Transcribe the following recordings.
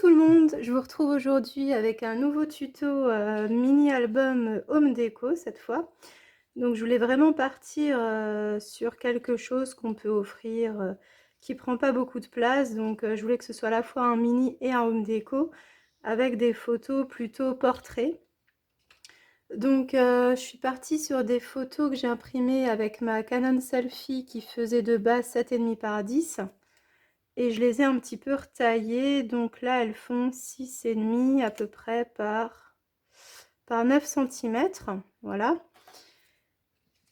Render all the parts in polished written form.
tout le monde, je vous retrouve aujourd'hui avec un nouveau tuto mini album home déco cette fois. Donc je voulais vraiment partir sur quelque chose qu'on peut offrir qui prend pas beaucoup de place. Donc je voulais que ce soit à la fois un mini et un home déco avec des photos plutôt portraits. Donc je suis partie sur des photos que j'ai imprimées avec ma Canon Selfie qui faisait de base 7,5 par 10. Et je les ai un petit peu retaillées, donc là elles font 6,5 à peu près par 9 centimètres, voilà.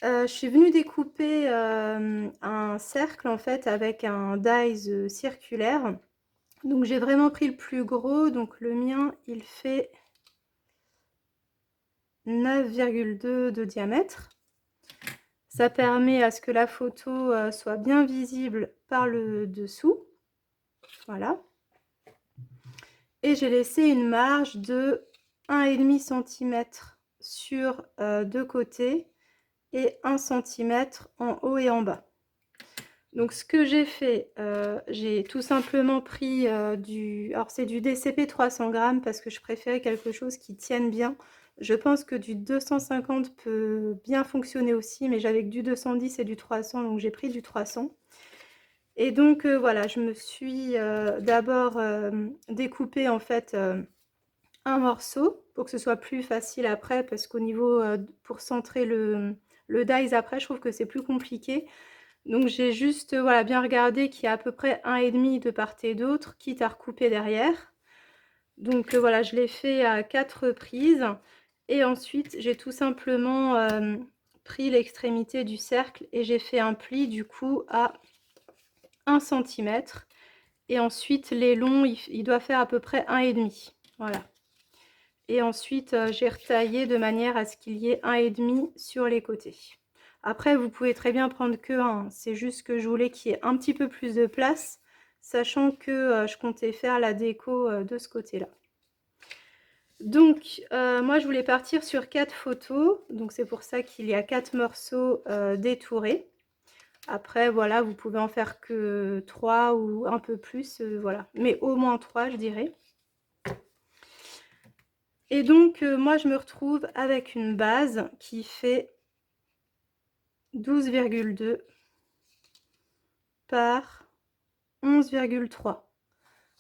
Je suis venue découper un cercle en fait avec un dies circulaire. Donc j'ai vraiment pris le plus gros, donc le mien il fait 9,2 de diamètre. Ça permet à ce que la photo soit bien visible par le dessous, voilà. Et j'ai laissé une marge de 1,5 cm sur deux côtés et 1 cm en haut et en bas. Donc ce que j'ai fait, j'ai tout simplement pris alors c'est du DCP 300 grammes parce que je préférais quelque chose qui tienne bien. Je pense que du 250 peut bien fonctionner aussi, mais j'avais que du 210 et du 300, donc j'ai pris du 300. Et donc voilà, je me suis d'abord découpé en fait un morceau pour que ce soit plus facile après, parce qu'au niveau pour centrer le dies après, je trouve que c'est plus compliqué. Donc j'ai juste voilà, bien regardé qu'il y a à peu près 1,5 de part et d'autre, quitte à recouper derrière. Donc voilà, je l'ai fait à 4 reprises. Et ensuite, j'ai tout simplement pris l'extrémité du cercle et j'ai fait un pli du coup à 1 cm. Et ensuite, les longs, il doit faire à peu près 1,5. Voilà. Et ensuite, j'ai retaillé de manière à ce qu'il y ait 1,5 sur les côtés. Après, vous pouvez très bien prendre que 1. C'est juste que je voulais qu'il y ait un petit peu plus de place, sachant que je comptais faire la déco de ce côté-là. Donc, moi, je voulais partir sur 4 photos. Donc, c'est pour ça qu'il y a 4 morceaux détourés. Après, voilà, vous pouvez en faire que 3 ou un peu plus, voilà. Mais au moins 3, je dirais. Et donc, moi, je me retrouve avec une base qui fait 12,2 par 11,3.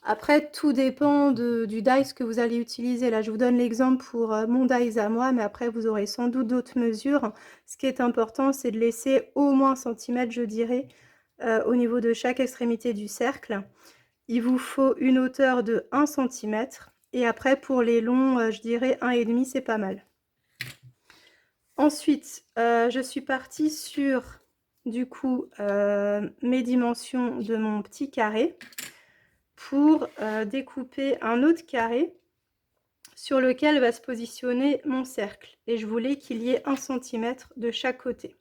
Après, tout dépend du dies que vous allez utiliser. Là, je vous donne l'exemple pour mon dies à moi, mais après, vous aurez sans doute d'autres mesures. Ce qui est important, c'est de laisser au moins 1 centimètre, je dirais, au niveau de chaque extrémité du cercle. Il vous faut une hauteur de 1 cm. Et après, pour les longs, je dirais 1,5, c'est pas mal. Ensuite, je suis partie sur, du coup, mes dimensions de mon petit carré pour découper un autre carré sur lequel va se positionner mon cercle. Et je voulais qu'il y ait 1 cm de chaque côté.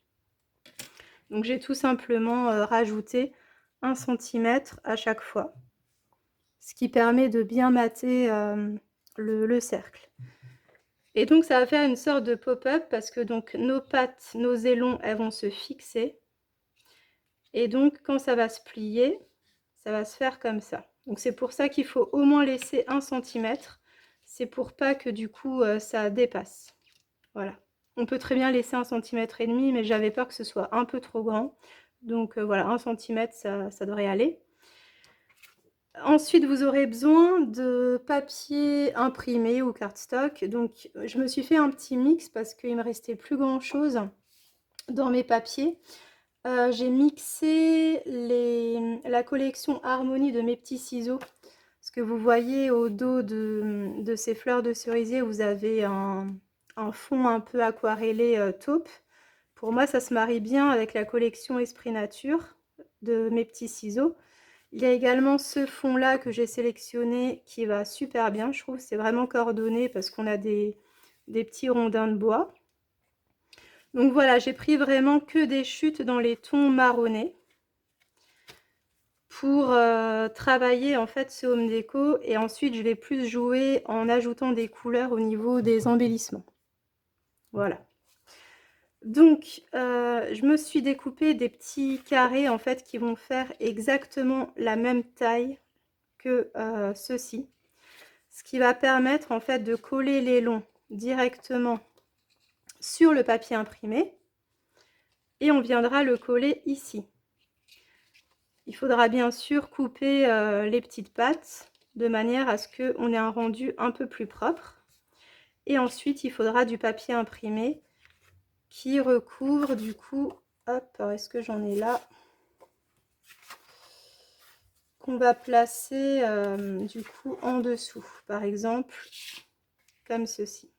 Donc j'ai tout simplement rajouté 1 cm à chaque fois, ce qui permet de bien mater le cercle. Et donc ça va faire une sorte de pop-up parce que donc nos pattes, nos ailons, elles vont se fixer. Et donc quand ça va se plier, ça va se faire comme ça. Donc c'est pour ça qu'il faut au moins laisser 1 cm. C'est pour pas que du coup ça dépasse. Voilà. On peut très bien laisser 1,5 cm, mais j'avais peur que ce soit un peu trop grand. Donc voilà, 1 cm, ça devrait aller. Ensuite, vous aurez besoin de papier imprimé ou cardstock. Donc, je me suis fait un petit mix parce qu'il me restait plus grand chose dans mes papiers. J'ai mixé la collection Harmonie de mes petits ciseaux. Parce que vous voyez au dos de ces fleurs de cerisier, vous avez un fond un peu aquarellé taupe. Pour moi, ça se marie bien avec la collection Esprit Nature de mes petits ciseaux. Il y a également ce fond-là que j'ai sélectionné qui va super bien, je trouve. C'est vraiment coordonné parce qu'on a des petits rondins de bois. Donc voilà, j'ai pris vraiment que des chutes dans les tons marronnés pour travailler en fait ce home déco. Et ensuite, je vais plus jouer en ajoutant des couleurs au niveau des embellissements. Voilà. Donc, je me suis découpé des petits carrés en fait qui vont faire exactement la même taille que ceux-ci. ce qui va permettre en fait de coller les longs directement sur le papier imprimé et on viendra le coller ici. Il faudra bien sûr couper les petites pattes de manière à ce qu'on ait un rendu un peu plus propre. Et ensuite, il faudra du papier imprimé qui recouvre du coup, hop, est-ce que j'en ai là? Qu'on va placer du coup en dessous, par exemple, comme ceci.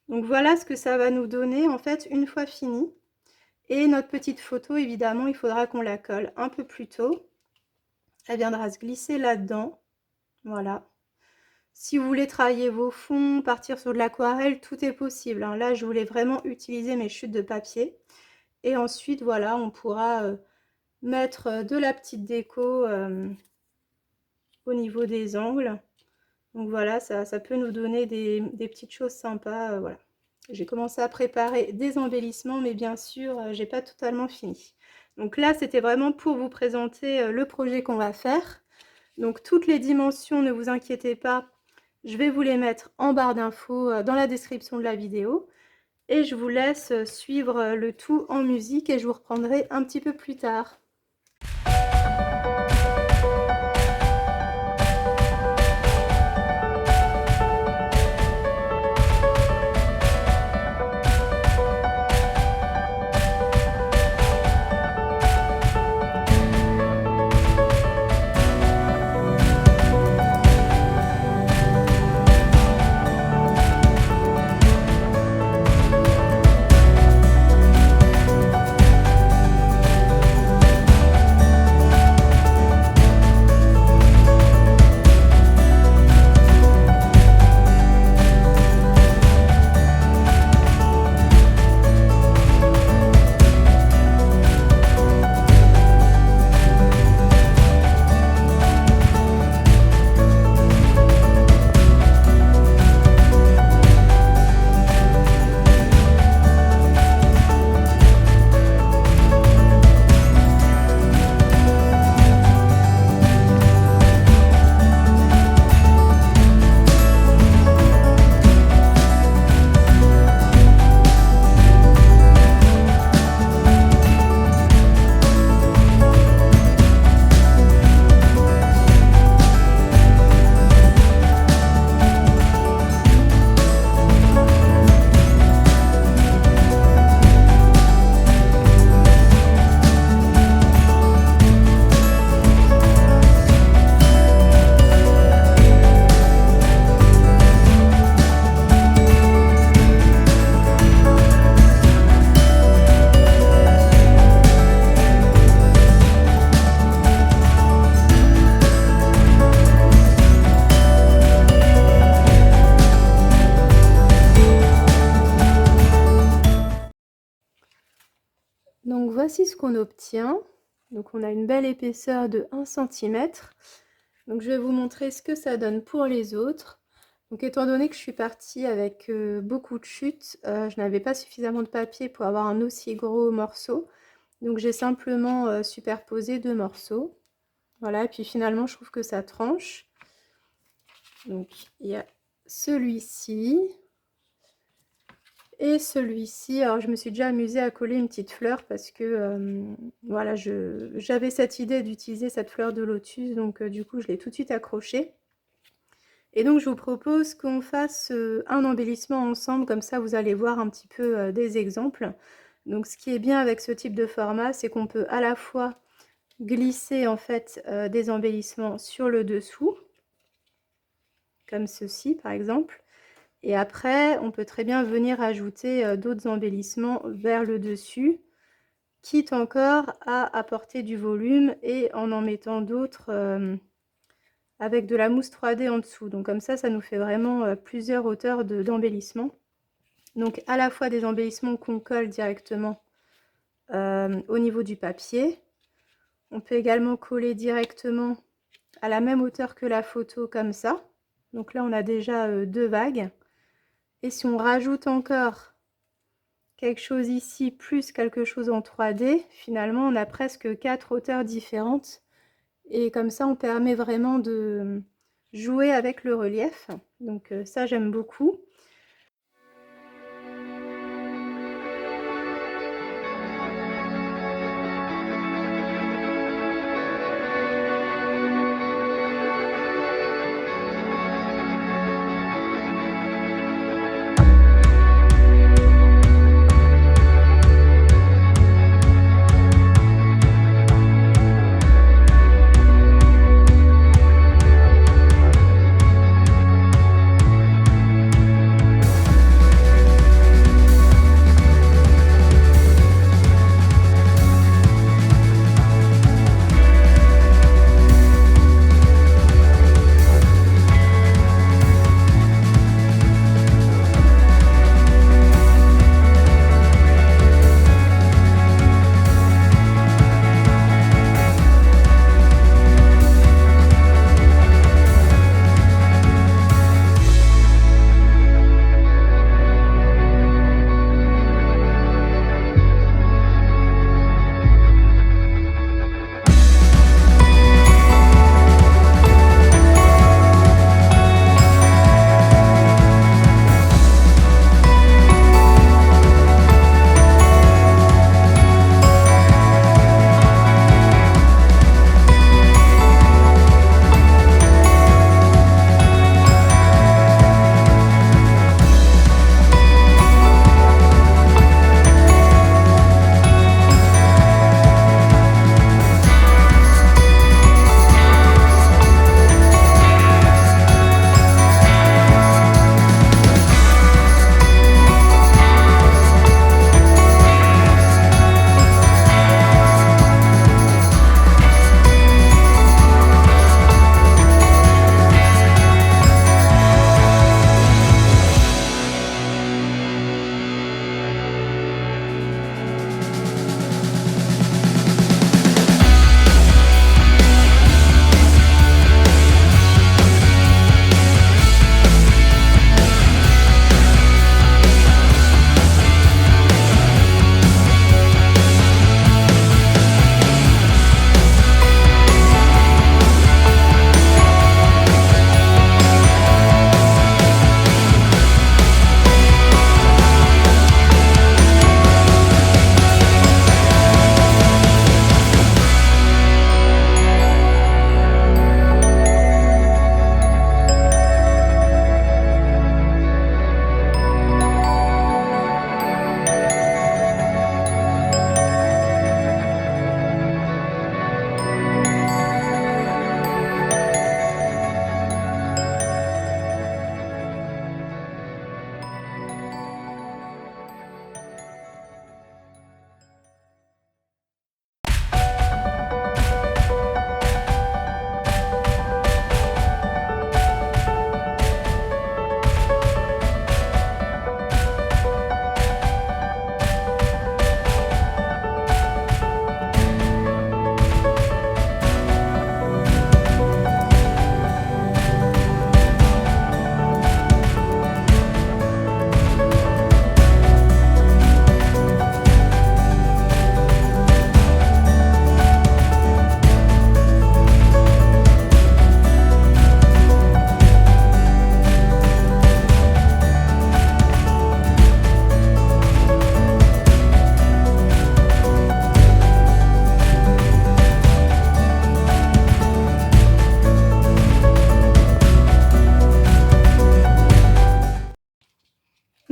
Donc voilà ce que ça va nous donner en fait une fois fini. Et notre petite photo, évidemment, il faudra qu'on la colle un peu plus tôt. Elle viendra se glisser là-dedans. Voilà. Si vous voulez travailler vos fonds, partir sur de l'aquarelle, tout est possible, hein. Là, je voulais vraiment utiliser mes chutes de papier. Et ensuite, voilà, on pourra mettre de la petite déco au niveau des angles. Donc voilà, ça peut nous donner des petites choses sympas. Voilà. J'ai commencé à préparer des embellissements, mais bien sûr, j'ai pas totalement fini. Donc là, c'était vraiment pour vous présenter le projet qu'on va faire. Donc toutes les dimensions, ne vous inquiétez pas, je vais vous les mettre en barre d'infos dans la description de la vidéo. Et je vous laisse suivre le tout en musique et je vous reprendrai un petit peu plus tard. Donc voici ce qu'on obtient. Donc on a une belle épaisseur de 1 cm. Donc je vais vous montrer ce que ça donne pour les autres. Donc étant donné que je suis partie avec beaucoup de chutes, je n'avais pas suffisamment de papier pour avoir un aussi gros morceau. Donc j'ai simplement superposé 2 morceaux. Voilà, et puis finalement je trouve que ça tranche. Donc il y a celui-ci. Et celui-ci, alors je me suis déjà amusée à coller une petite fleur parce que voilà, j'avais cette idée d'utiliser cette fleur de lotus, donc du coup je l'ai tout de suite accrochée. Et donc je vous propose qu'on fasse un embellissement ensemble, comme ça vous allez voir un petit peu des exemples. Donc ce qui est bien avec ce type de format, c'est qu'on peut à la fois glisser en fait des embellissements sur le dessous, comme ceci par exemple. Et après, on peut très bien venir ajouter d'autres embellissements vers le dessus, quitte encore à apporter du volume et en mettant d'autres avec de la mousse 3D en dessous. Donc comme ça nous fait vraiment plusieurs hauteurs d'embellissement. Donc à la fois des embellissements qu'on colle directement au niveau du papier. On peut également coller directement à la même hauteur que la photo comme ça. Donc là, on a déjà 2 vagues. Et si on rajoute encore quelque chose ici, plus quelque chose en 3D, finalement, on a presque 4 hauteurs différentes. Et comme ça, on permet vraiment de jouer avec le relief. Donc ça, j'aime beaucoup.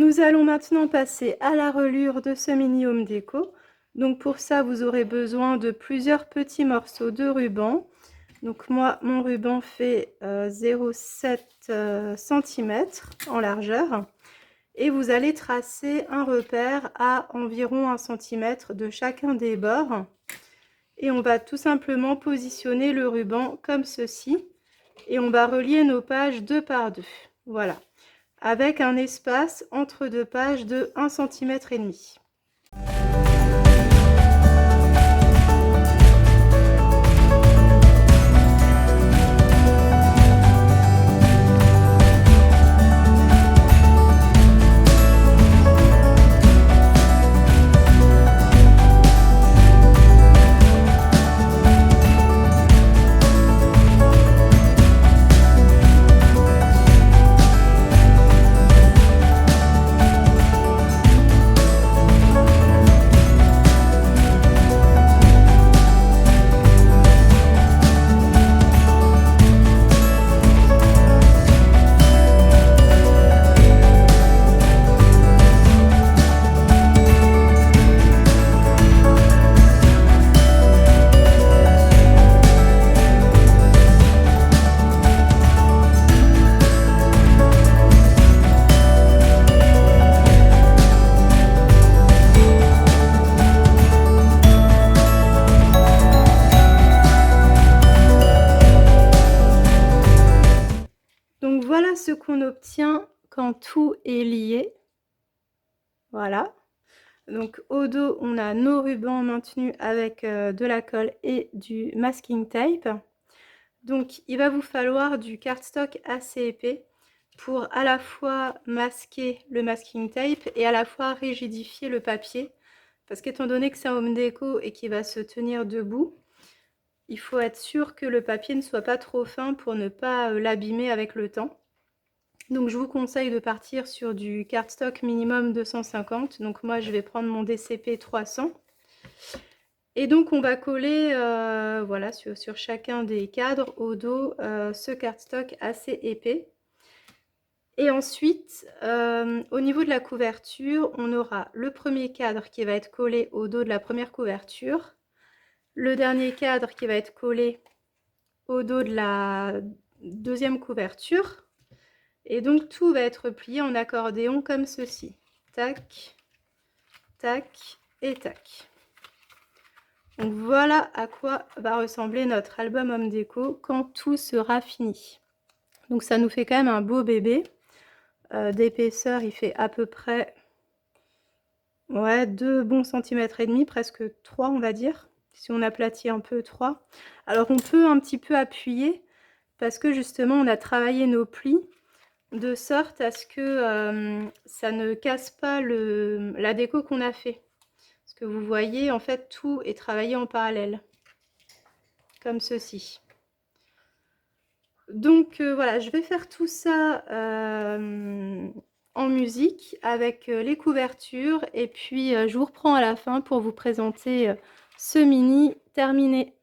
Nous allons maintenant passer à la reliure de ce mini home déco. Donc pour ça, vous aurez besoin de plusieurs petits morceaux de ruban. Donc moi, mon ruban fait 0,7 cm en largeur. Et vous allez tracer un repère à environ 1 cm de chacun des bords. Et on va tout simplement positionner le ruban comme ceci. Et on va relier nos pages 2 par 2. Voilà. Avec un espace entre deux pages de 1,5 cm. ce qu'on obtient quand tout est lié. Voilà. Donc au dos, on a nos rubans maintenus avec de la colle et du masking tape. Donc il va vous falloir du cardstock assez épais pour à la fois masquer le masking tape et à la fois rigidifier le papier. Parce qu'étant donné que c'est un home déco et qu'il va se tenir debout, il faut être sûr que le papier ne soit pas trop fin pour ne pas l'abîmer avec le temps. Donc je vous conseille de partir sur du cardstock minimum 250. Donc moi je vais prendre mon DCP 300. Et donc on va coller voilà, sur chacun des cadres au dos ce cardstock assez épais. Et ensuite, au niveau de la couverture, on aura le premier cadre qui va être collé au dos de la première couverture, le dernier cadre qui va être collé au dos de la deuxième couverture. Et donc tout va être plié en accordéon comme ceci. Tac, tac et tac. Donc voilà à quoi va ressembler notre album Home Déco quand tout sera fini. Donc ça nous fait quand même un beau bébé. D'épaisseur, il fait à peu près 2 bons centimètres et demi, presque 3 on va dire. Si on aplatit un peu, 3. Alors on peut un petit peu appuyer parce que justement on a travaillé nos plis de sorte à ce que ça ne casse pas la déco qu'on a fait. Parce que vous voyez, en fait, tout est travaillé en parallèle. Comme ceci. Donc voilà, je vais faire tout ça en musique avec les couvertures. Et puis je vous reprends à la fin pour vous présenter ce mini terminé.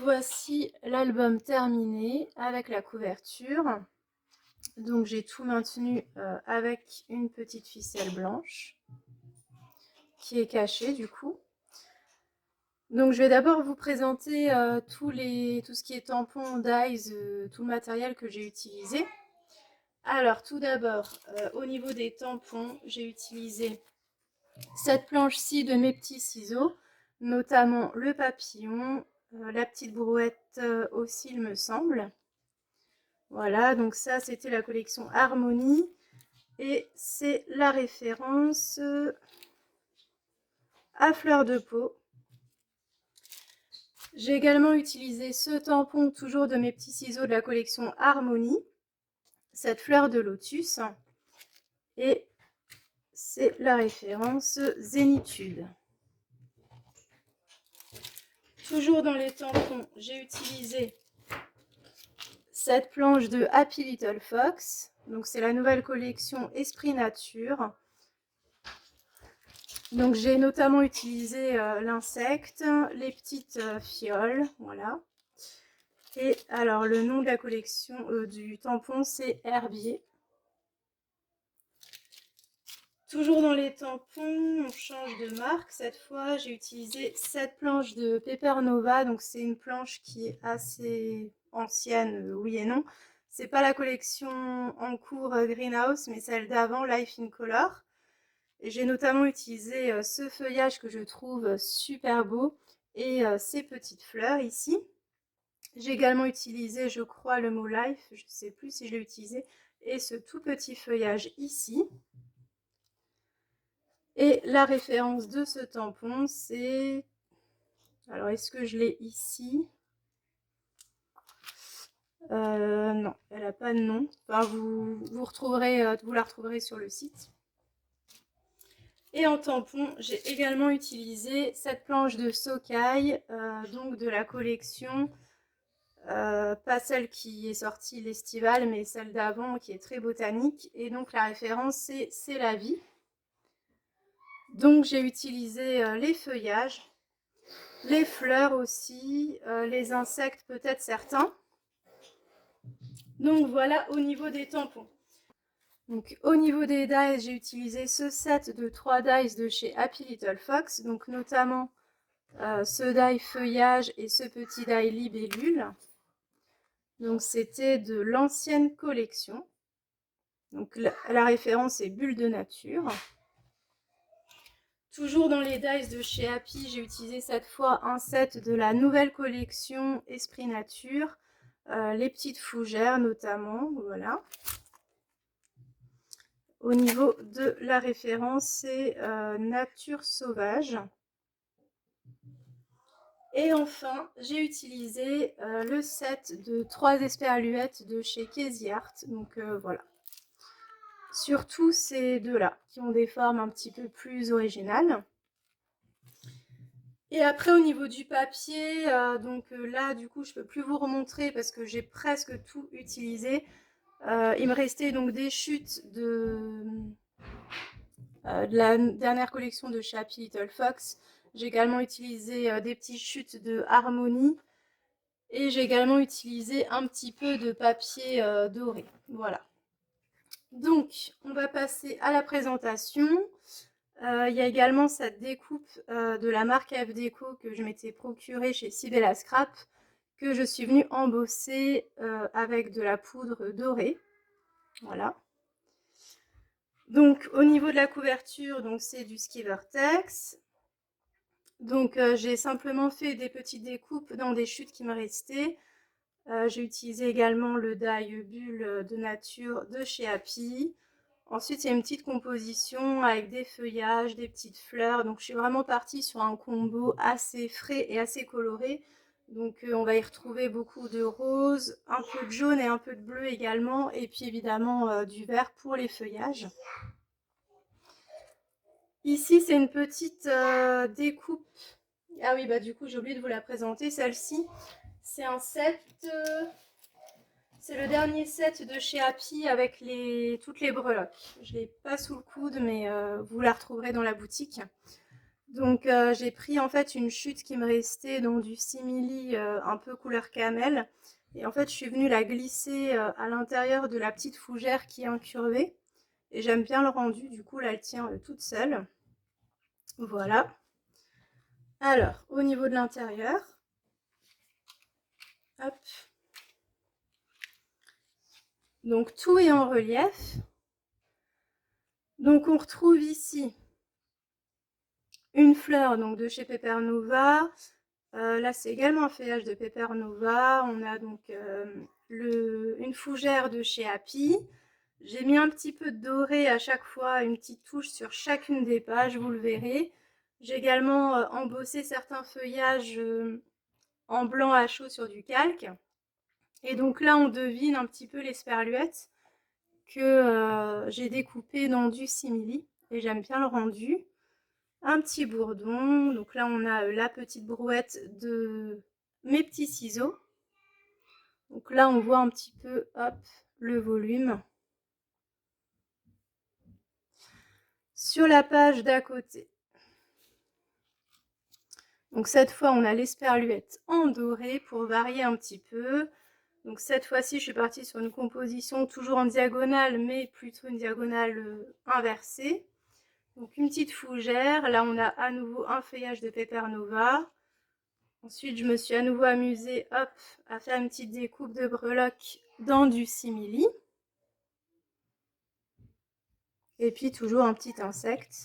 voici l'album terminé avec la couverture. Donc j'ai tout maintenu avec une petite ficelle blanche qui est cachée du coup. Donc je vais d'abord vous présenter tout ce qui est tampons, dies, tout le matériel que j'ai utilisé. Alors tout d'abord, au niveau des tampons, j'ai utilisé cette planche-ci de mes petits ciseaux, notamment le papillon, la petite brouette aussi il me semble. Voilà, donc ça c'était la collection Harmonie et c'est la référence à fleur de peau. J'ai également utilisé ce tampon toujours de mes petits ciseaux de la collection Harmonie, cette fleur de lotus, et c'est la référence Zénitude. Toujours dans les tampons, j'ai utilisé cette planche de Happy Little Fox, donc c'est la nouvelle collection Esprit Nature. Donc j'ai notamment utilisé l'insecte, les petites fioles, voilà. Et alors le nom de la collection du tampon c'est Herbier. Toujours dans les tampons, on change de marque. Cette fois, j'ai utilisé cette planche de Paper Nova. Donc, c'est une planche qui est assez ancienne, oui et non. C'est pas la collection en cours Greenhouse, mais celle d'avant, Life in Color. Et j'ai notamment utilisé ce feuillage que je trouve super beau et ces petites fleurs ici. J'ai également utilisé, je crois, le mot Life. Je ne sais plus si je l'ai utilisé. Et ce tout petit feuillage ici. Et la référence de ce tampon, c'est... Alors, est-ce que je l'ai ici? Non, elle n'a pas de nom. Enfin, vous la retrouverez sur le site. Et en tampon, j'ai également utilisé cette planche de Sokai, donc de la collection, pas celle qui est sortie l'estivale, mais celle d'avant qui est très botanique. Et donc la référence, c'est la vie. Donc j'ai utilisé les feuillages, les fleurs aussi, les insectes peut-être certains. Donc voilà au niveau des tampons. Donc au niveau des dies, j'ai utilisé ce set de 3 dies de chez Happy Little Fox, donc notamment ce die feuillage et ce petit die libellule. Donc c'était de l'ancienne collection. Donc la référence est Bulle de Nature. Toujours dans les dies de chez Happy, j'ai utilisé cette fois un set de la nouvelle collection Esprit Nature, les petites fougères notamment, voilà. Au niveau de la référence, c'est Nature Sauvage. Et enfin, j'ai utilisé le set de 3 esperluettes de chez Casey Art, donc voilà. Surtout ces deux-là, qui ont des formes un petit peu plus originales. Et après au niveau du papier, donc là du coup je peux plus vous remontrer parce que j'ai presque tout utilisé. Il me restait donc des chutes de la dernière collection de chez Happy Little Fox. J'ai également utilisé des petites chutes de Harmonie. Et j'ai également utilisé un petit peu de papier doré. Voilà. Donc, on va passer à la présentation. Il y a également cette découpe de la marque F Déco que je m'étais procurée chez Sibella Scrap, que je suis venue embosser avec de la poudre dorée. Voilà. Donc, au niveau de la couverture, c'est du Skivertex. Donc, j'ai simplement fait des petites découpes dans des chutes qui me restaient. J'ai utilisé également le die Bulle de Nature de chez Happy. Ensuite, il y a une petite composition avec des feuillages, des petites fleurs. Donc, je suis vraiment partie sur un combo assez frais et assez coloré. Donc, on va y retrouver beaucoup de rose, un peu de jaune et un peu de bleu également. Et puis, évidemment, du vert pour les feuillages. Ici, c'est une petite découpe. Ah oui, bah du coup, j'ai oublié de vous la présenter. Celle-ci, c'est un set... C'est le dernier set de chez Happy avec toutes les breloques. Je ne l'ai pas sous le coude, mais vous la retrouverez dans la boutique. Donc j'ai pris en fait une chute qui me restait dans du simili un peu couleur cannelle. Et en fait je suis venue la glisser à l'intérieur de la petite fougère qui est incurvée. Et j'aime bien le rendu, du coup là elle tient toute seule. Voilà. Alors au niveau de l'intérieur, hop. Donc tout est en relief. Donc on retrouve ici une fleur donc de chez Pepper Nova. Là c'est également un feuillage de Pepper Nova. On a donc une fougère de chez Happy. J'ai mis un petit peu de doré à chaque fois, une petite touche sur chacune des pages, vous le verrez. J'ai également embossé certains feuillages en blanc à chaud sur du calque. Et donc là on devine un petit peu l'esperluette que j'ai découpé dans du simili. Et j'aime bien le rendu. Un petit bourdon. Donc là, on a la petite brouette de mes petits ciseaux. Donc là, on voit un petit peu, hop, le volume. Sur la page d'à côté. Donc cette fois, on a l'esperluette en doré pour varier un petit peu. Donc cette fois-ci, je suis partie sur une composition toujours en diagonale, mais plutôt une diagonale inversée. Donc une petite fougère. Là, on a à nouveau un feuillage de Pepper Nova. Ensuite, je me suis à nouveau amusée, hop, à faire une petite découpe de breloque dans du simili. Et puis toujours un petit insecte.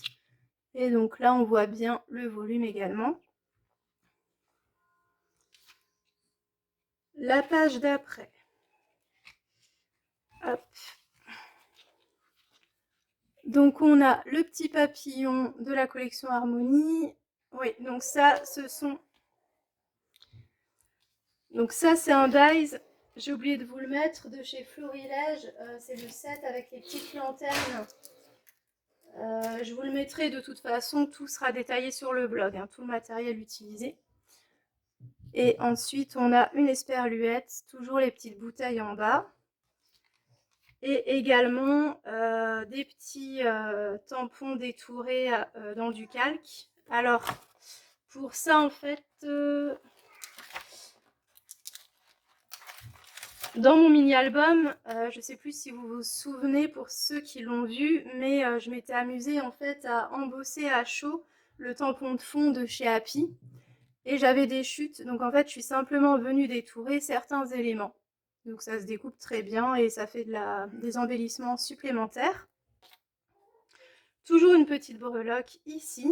Et donc là, on voit bien le volume également. La page d'après. Hop. Donc on a le petit papillon de la collection Harmonie. Oui, donc ça, c'est un dies. J'ai oublié de vous le mettre de chez Florilège. C'est le set avec les petites lanternes. Je vous le mettrai de toute façon, tout sera détaillé sur le blog, hein, tout le matériel utilisé. Et ensuite, on a une esperluette, toujours les petites bouteilles en bas. Et également des petits tampons détourés dans du calque. Alors, pour ça, en fait, dans mon mini-album, je ne sais plus si vous vous souvenez pour ceux qui l'ont vu, mais je m'étais amusée en fait à embosser à chaud le tampon de fond de chez Happy. Et j'avais des chutes, donc en fait je suis simplement venue détourer certains éléments. Donc ça se découpe très bien et ça fait des embellissements supplémentaires. Toujours une petite breloque ici.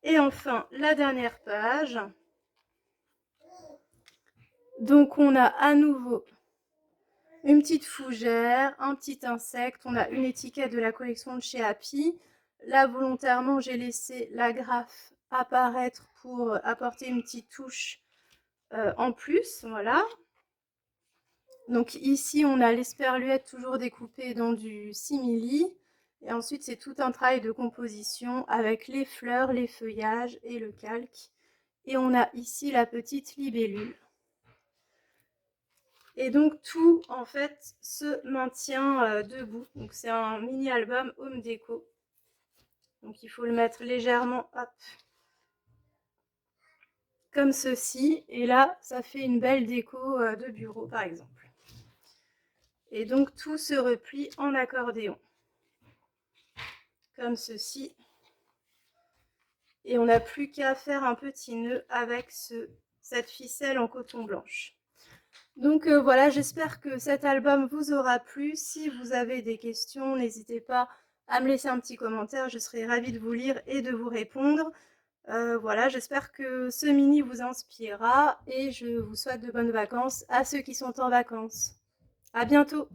Et enfin la dernière page. Donc on a à nouveau une petite fougère, un petit insecte, on a une étiquette de la collection de chez Happy. Là, volontairement, j'ai laissé l'agrafe apparaître pour apporter une petite touche en plus, voilà. Donc ici, on a l'esperluette toujours découpée dans du simili. Et ensuite, c'est tout un travail de composition avec les fleurs, les feuillages et le calque. Et on a ici la petite libellule. Et donc tout en fait se maintient debout. Donc c'est un mini album home déco. Donc il faut le mettre légèrement hop, comme ceci. Et là ça fait une belle déco de bureau par exemple. Et donc tout se replie en accordéon. Comme ceci. Et on n'a plus qu'à faire un petit nœud avec cette ficelle en coton blanche. Donc voilà, j'espère que cet album vous aura plu. Si vous avez des questions, n'hésitez pas à me laisser un petit commentaire. Je serai ravie de vous lire et de vous répondre. Voilà, j'espère que ce mini vous inspirera et je vous souhaite de bonnes vacances à ceux qui sont en vacances. À bientôt!